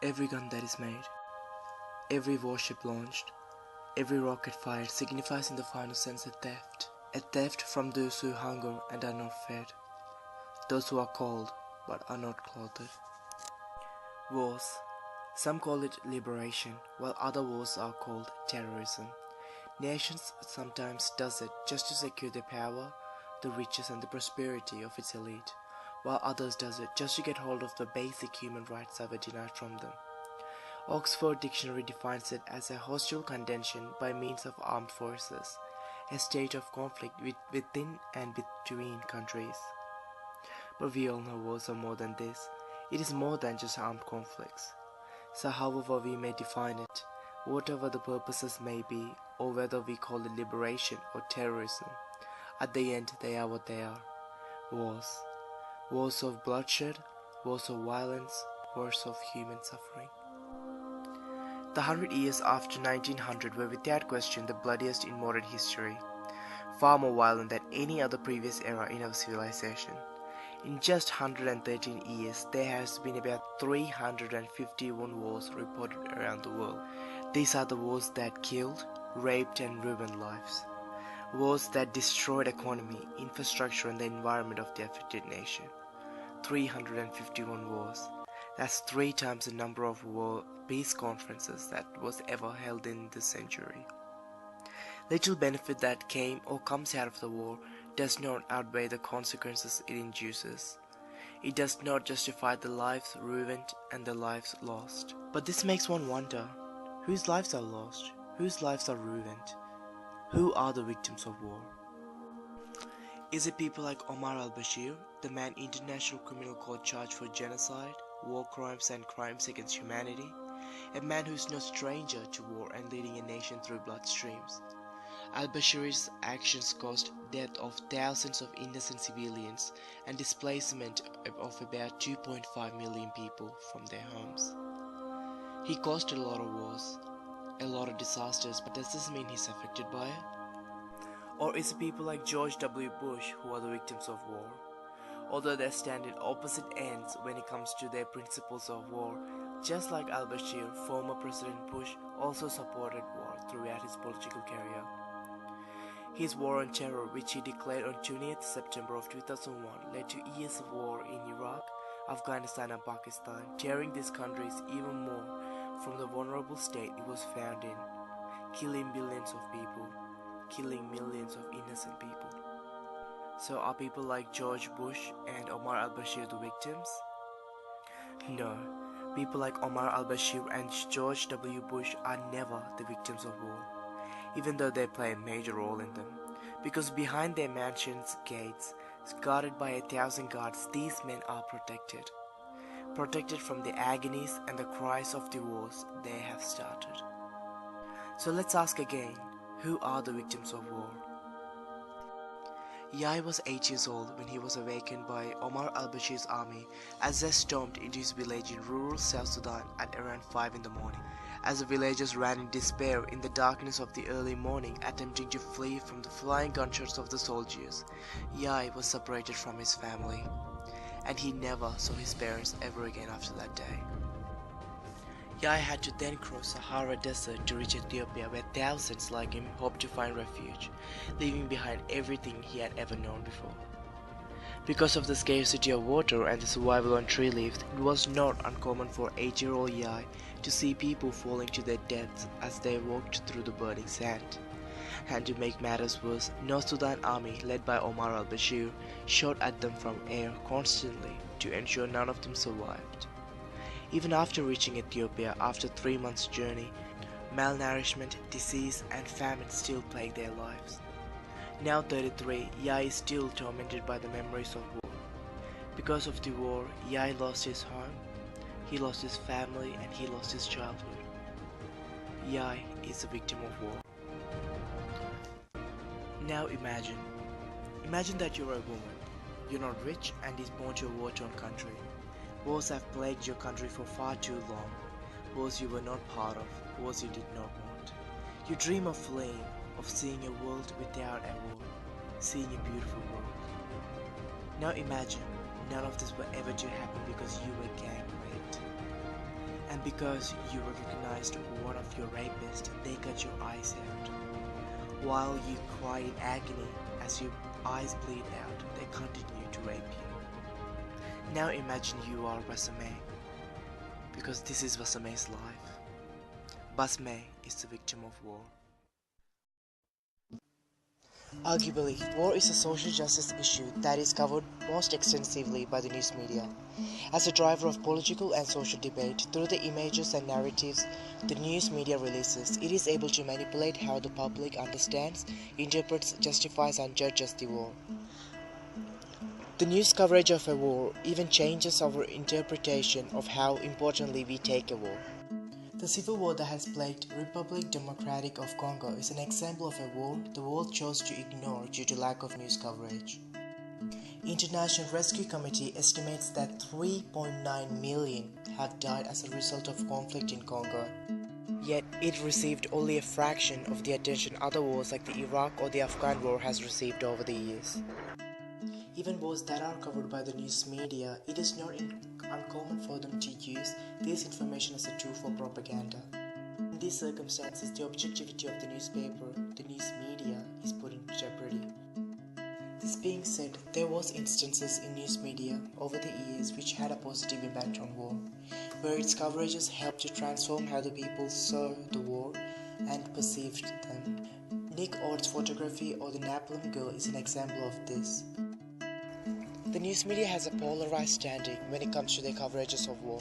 Every gun that is made, every warship launched, every rocket fired signifies in the final sense a theft from those who hunger and are not fed, those who are cold but are not clothed. Wars. Some call it liberation, while other wars are called terrorism. Nations sometimes does it just to secure the power, the riches and the prosperity of its elite, while others does it just to get hold of the basic human rights that were denied from them. Oxford Dictionary defines it as a hostile contention by means of armed forces, a state of conflict within and between countries. But we all know wars are more than this. It is more than just armed conflicts. So however we may define it, whatever the purposes may be, or whether we call it liberation or terrorism, at the end they are what they are. Wars. Wars of bloodshed, wars of violence, wars of human suffering. The 100 years after 1900 were without question the bloodiest in modern history, far more violent than any other previous era in our civilization. In just 113 years, there has been about 351 wars reported around the world. These are the wars that killed, raped and ruined lives. Wars that destroyed economy, infrastructure and the environment of the affected nation. 351 wars. That's 3 times the number of war peace conferences that was ever held in this century. Little benefit that came or comes out of the war does not outweigh the consequences it induces. It does not justify the lives ruined and the lives lost. But this makes one wonder, whose lives are lost? Whose lives are ruined? Who are the victims of war? Is it people like Omar al-Bashir, the man International Criminal Court charged for genocide, war crimes and crimes against humanity? A man who is no stranger to war and leading a nation through bloodstreams. Al-Bashir's actions caused death of thousands of innocent civilians and displacement of about 2.5 million people from their homes. He caused a lot of wars, a lot of disasters, but does this mean he's affected by it? Or is it people like George W. Bush who are the victims of war? Although they stand at opposite ends when it comes to their principles of war, just like al-Bashir, former President Bush also supported war throughout his political career. His war on terror, which he declared on 20th September of 2001, led to years of war in Iraq, Afghanistan and Pakistan, tearing these countries even more from the vulnerable state it was found in, killing billions of people, killing millions of innocent people. So are people like George Bush and Omar al-Bashir the victims? No, people like Omar al-Bashir and George W. Bush are never the victims of war, even though they play a major role in them, because behind their mansions' gates, guarded by 1,000 guards, these men are protected from the agonies and the cries of the wars they have started. So let's ask again, who are the victims of war? Yai was 8 years old when he was awakened by Omar al-Bashir's army as they stormed into his village in rural South Sudan at around 5 in the morning. As the villagers ran in despair in the darkness of the early morning, attempting to flee from the flying gunshots of the soldiers, Yai was separated from his family, and he never saw his parents ever again after that day. Yai had to then cross the Sahara Desert to reach Ethiopia, where thousands like him hoped to find refuge, leaving behind everything he had ever known before. Because of the scarcity of water and the survival on tree leaves, it was not uncommon for 8-year-old Yai to see people falling to their deaths as they walked through the burning sand. And to make matters worse, North Sudan army led by Omar al-Bashir shot at them from air constantly to ensure none of them survived. Even after reaching Ethiopia after 3 months' journey, malnourishment, disease and famine still plagued their lives. Now 33, Yai is still tormented by the memories of war. Because of the war, Yai lost his home, he lost his family and he lost his childhood. Yai is a victim of war. Now imagine that you're a woman. You're not rich and is born to a war-torn country. Wars have plagued your country for far too long. Wars you were not part of, wars you did not want. You dream of fleeing, of seeing a world without a war, seeing a beautiful world. Now imagine none of this were ever to happen because you were gang raped. And because you recognized one of your rapists, they cut your eyes out. While you cry in agony as your eyes bleed out, they continue to rape you. Now imagine you are Basame, because this is Basame's life. Basame is the victim of war. Arguably, war is a social justice issue that is covered most extensively by the news media. As a driver of political and social debate, through the images and narratives the news media releases, it is able to manipulate how the public understands, interprets, justifies and judges the war. The news coverage of a war even changes our interpretation of how importantly we take a war. The civil war that has plagued Republic Democratic of Congo is an example of a war the world chose to ignore due to lack of news coverage. International Rescue Committee estimates that 3.9 million have died as a result of conflict in Congo. Yet it received only a fraction of the attention other wars like the Iraq or the Afghan war has received over the years. Even wars that are covered by the news media, it is not uncommon for them to use this information as a tool for propaganda. In these circumstances, the objectivity of the newspaper, the news media, is put in jeopardy. This being said, there was instances in news media over the years which had a positive impact on war, where its coverages helped to transform how the people saw the war and perceived them. Nick Ort's photography or the Napalm Girl is an example of this. The news media has a polarized standing when it comes to their coverages of war.